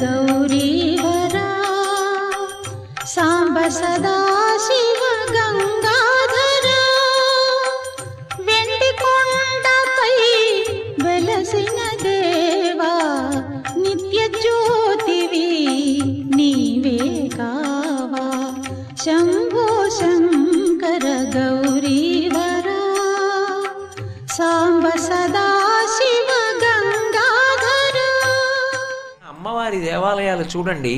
गौरीवरा सांब सदा शिव गंगाधरा वेंटी कोंडपै वेलसिन देवा नित्य ज्योतिवि नीवे कावा शंभो शंकर गौरीवरा सांब सदा शिव गंगाधरा। అమ్మవారి దేవాలయాలు చూడండి,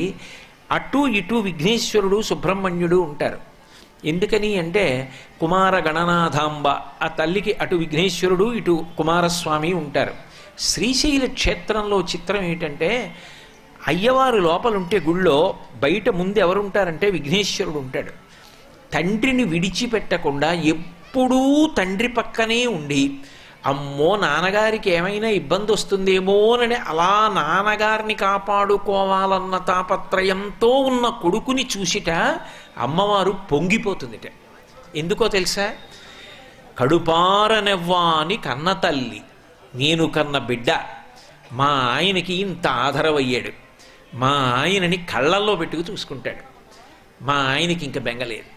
అటు ఇటు విఘ్నేశ్వరుడు సుబ్రహ్మణ్యుడు ఉంటారు. ఎందుకని అంటే కుమార గణనాథాంబ, ఆ తల్లికి అటు విఘ్నేశ్వరుడు ఇటు కుమారస్వామి ఉంటారు. శ్రీశైల క్షేత్రంలో చిత్రం ఏంటంటే అయ్యవారు లోపలుంటే గుళ్ళో బయట ముందు ఎవరుంటారంటే విఘ్నేశ్వరుడు ఉంటాడు. తండ్రిని విడిచిపెట్టకుండా ఎప్పుడూ తండ్రి పక్కనే ఉండి అమ్మో నాన్నగారికి ఏమైనా ఇబ్బంది వస్తుందేమోనని అలా నాన్నగారిని కాపాడుకోవాలన్న తాపత్రయంతో ఉన్న కొడుకుని చూసిట అమ్మవారు పొంగిపోతుందిట. ఎందుకో తెలుసా? కడుపారనెవ్వాని కన్న తల్లి, నేను కన్న బిడ్డ మా ఆయనకి ఇంత ఆదరవయ్యాడు, మా ఆయనని కళ్ళల్లో పెట్టుకు చూసుకుంటాడు, మా ఆయనకి ఇంక బెంగలేదు,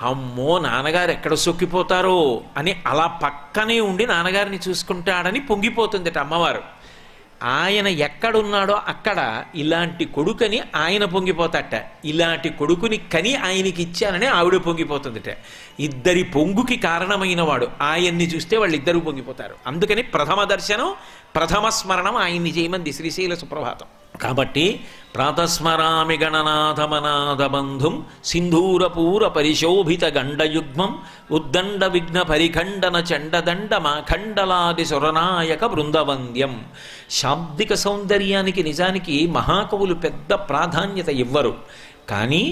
అమ్మో నాన్నగారు ఎక్కడ సొక్కిపోతారో అని అలా పక్కనే ఉండి నాన్నగారిని చూసుకుంటాడని పొంగిపోతుందట అమ్మవారు. ఆయన ఎక్కడున్నాడో అక్కడ ఇలాంటి కొడుకని ఆయన పొంగిపోతాట, ఇలాంటి కొడుకుని కని ఆయనకి ఇచ్చానని ఆవిడ పొంగిపోతుందట. ఇద్దరి పొంగుకి కారణమైన వాడు ఆయన్ని చూస్తే వాళ్ళిద్దరూ పొంగిపోతారు. అందుకని ప్రథమ దర్శనం ప్రథమ స్మరణం ఆయన్ని చేయమంది శ్రీశైల సుప్రభాతం. కాబట్టి ప్రాతస్మరామి గణనాథమనాథ బంధుం సింధూరపూర పరిశోభిత గండయుగ్మం ఉద్దండ విఘ్న పరిఖండన చండదండ మాఖండలాది సురనాయక బృందవంద్యం. శాబ్దిక సౌందర్యానికి నిజానికి మహాకవులు పెద్ద ప్రాధాన్యత ఇవ్వరు, కానీ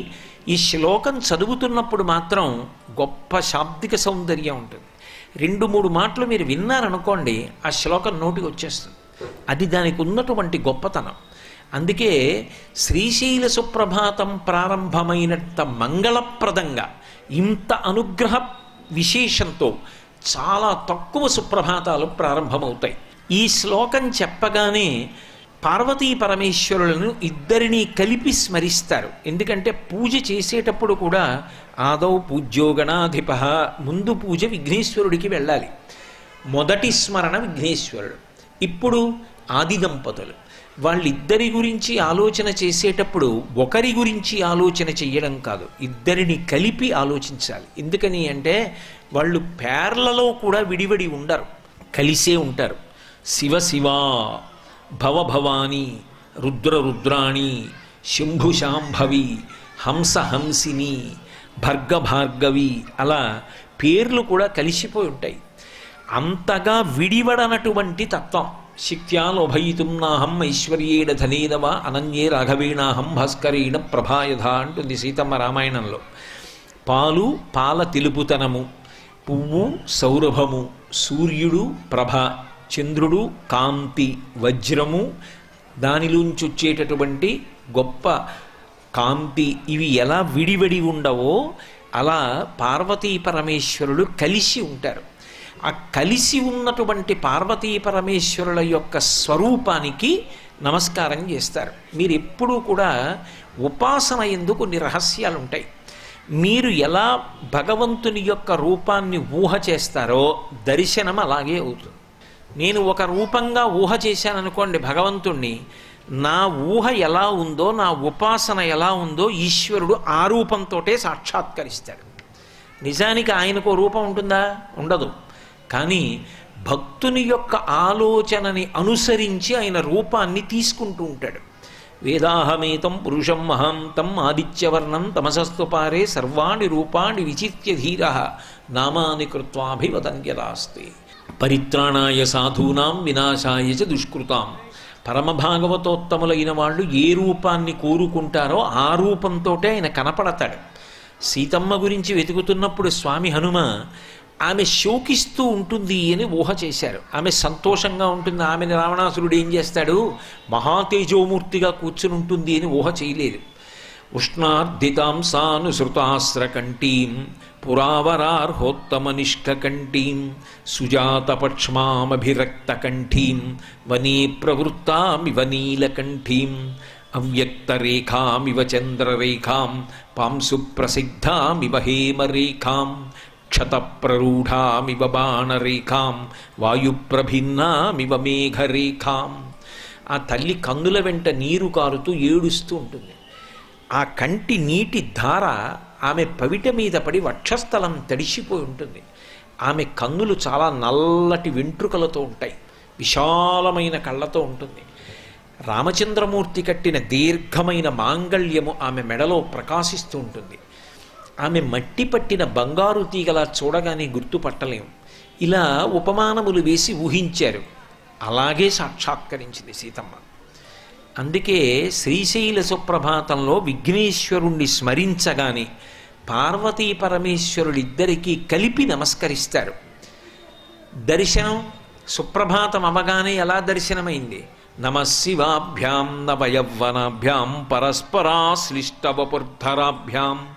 ఈ శ్లోకం చదువుతున్నప్పుడు మాత్రం గొప్ప శాబ్దిక సౌందర్యం ఉంటుంది. 2-3 మాటలు మీరు విన్నారనుకోండి, ఆ శ్లోకం నోటికి వచ్చేస్తుంది. అది దానికి ఉన్నటువంటి గొప్పతనం. అందుకే శ్రీశైల సుప్రభాతం ప్రారంభమైనంత మంగళప్రదంగా ఇంత అనుగ్రహ విశేషంతో చాలా తక్కువ సుప్రభాతాలు ప్రారంభమవుతాయి. ఈ శ్లోకం చెప్పగానే పార్వతీ పరమేశ్వరులను ఇద్దరినీ కలిపి స్మరిస్తారు. ఎందుకంటే పూజ చేసేటప్పుడు కూడా ఆదౌ పూజ్యో గణాధిప, ముందు పూజ విఘ్నేశ్వరుడికి వెళ్ళాలి. మొదటి స్మరణ విఘ్నేశ్వరుడు. ఇప్పుడు ఆది దంపతులు, వాళ్ళిద్దరి గురించి ఆలోచన చేసేటప్పుడు ఒకరి గురించి ఆలోచన చెయ్యడం కాదు, ఇద్దరిని కలిపి ఆలోచించాలి. ఎందుకని అంటే వాళ్ళు పేర్లలో కూడా విడివడి ఉండరు, కలిసే ఉంటారు. శివ శివ, భవ భవాని, రుద్ర రుద్రాణి, శంభు శాంభవి, హంస హంసిని, భర్గ భార్గవి, అలా పేర్లు కూడా కలిసిపోయి ఉంటాయి. అంతగా విడివడనటువంటి తత్వం. శక్త్యాలోభయితుం నాహం ఐశ్వర్యేణ ధనేనవా అనన్యే రాఘవేణాహం భాస్కరేణ ప్రభాయధ అంటుంది సీతమ్మ రామాయణంలో. పాలు పాల తెలుపుతనము, పువ్వు సౌరభము, సూర్యుడు ప్రభ, చంద్రుడు కాంతి, వజ్రము దానిలోంచి వచ్చేటటువంటి గొప్ప కాంతి, ఇవి ఎలా విడివడి ఉండవో అలా పార్వతీ పరమేశ్వరులు కలిసి ఉంటారు. ఆ కలిసి ఉన్నటువంటి పార్వతీ పరమేశ్వరుల యొక్క స్వరూపానికి నమస్కారం చేస్తారు. మీరు ఎప్పుడూ కూడా ఉపాసన యందు కొన్ని రహస్యాలు ఉంటాయి. మీరు ఎలా భగవంతుని యొక్క రూపాన్ని ఊహ చేస్తారో దర్శనం అలాగే అవుతుంది. నేను ఒక రూపంగా ఊహ చేశాననుకోండి భగవంతుణ్ణి, నా ఊహ ఎలా ఉందో, నా ఉపాసన ఎలా ఉందో ఈశ్వరుడు ఆ రూపంతోటే సాక్షాత్కరిస్తాడు. నిజానికి ఆయనకు రూపం ఉంటుందా? ఉండదు. కానీ భక్తుని యొక్క ఆలోచనని అనుసరించి ఆయన రూపాన్ని తీసుకుంటూ ఉంటాడు. వేదాహమేతం పురుషం మహాంతం ఆదిత్యవర్ణం తమసస్తు పారే సర్వాణి రూపాణి విచిత్య ధీర నామాని కృత్వాభివదంత్యదాస్తే పరిత్రాణాయ సాధూనాం వినాశాయ చ దుష్కృతాం. పరమభాగవతోత్తములైన వాళ్ళు ఏ రూపాన్ని కోరుకుంటారో ఆ రూపంతోటే ఆయన కనపడతాడు. సీతమ్మ గురించి వెతుకుతున్నప్పుడు స్వామి హనుమ ఆమె శోకిస్తూ ఉంటుంది అని ఊహ చేశారు. ఆమె సంతోషంగా ఉంటుంది, ఆమెను రావణాసురుడు ఏం చేస్తాడు, మహాతేజోమూర్తిగా కూర్చుని ఉంటుంది అని ఊహ చేయలేదు. ఉష్ణార్ధితాం సానుసృతాస్రకంఠీం పురావరార్హోత్తమనిష్ఠకంఠీం సుజాతపక్ష్మామభిరక్తకంఠీం వనే ప్రవృత్తామివ నీలకంఠీం అవ్యక్తరేఖామివ చంద్రరేఖాం పాంసు ప్రసిద్ధామివ హేమరేఖాం క్షతప్రరూఢామివ బాణరేఖాం వాయుప్రభిన్నామివ మేఘరేఖాం. ఆ తల్లి కన్నుల వెంట నీరు కారుతూ ఏడుస్తూ ఉంటుంది. ఆ కంటి నీటి ధార ఆమె పవిట మీద పడి వక్షస్థలం తడిసిపోయి ఉంటుంది. ఆమె కన్నులు చాలా నల్లటి వెంట్రుకలతో ఉంటాయి, విశాలమైన కళ్ళతో ఉంటుంది. రామచంద్రమూర్తి కట్టిన దీర్ఘమైన మాంగళ్యము ఆమె మెడలో ప్రకాశిస్తూ ఉంటుంది. ఆమె మట్టి పట్టిన బంగారు తీగలా చూడగానే గుర్తుపట్టలేము. ఇలా ఉపమానములు వేసి ఊహించారు. అలాగే సాక్షాత్కరించింది సీతమ్మ. అందుకే శ్రీశైల సుప్రభాతంలో విఘ్నేశ్వరుణ్ణి స్మరించగానే పార్వతీ పరమేశ్వరుడిద్దరికీ కలిపి నమస్కరిస్తారు. దర్శనం సుప్రభాతం అవగానే ఎలా దర్శనమైంది? నమశివాభ్యాం నవయవ్వనాభ్యాం పరస్పరాశ్లిష్టవపుర్ధరాభ్యాం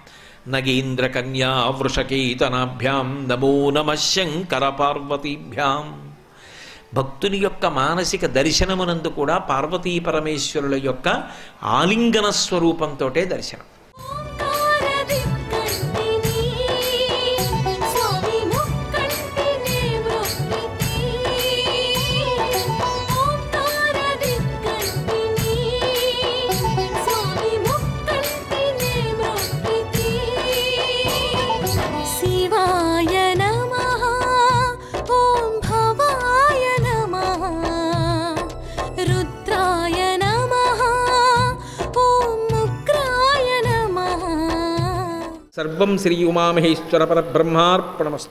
నగేంద్రకన్యా వృషకేతనాభ్యాం నమో నమః శంకర పార్వతీభ్యాం. భక్తుని యొక్క మానసిక దర్శనమునందు కూడా పార్వతీ పరమేశ్వరుల యొక్క ఆలింగన స్వరూపంతో దర్శనం. సర్వం శ్రీ ఉమామహేశ్వర పరబ్రహ్మార్పణమస్తు.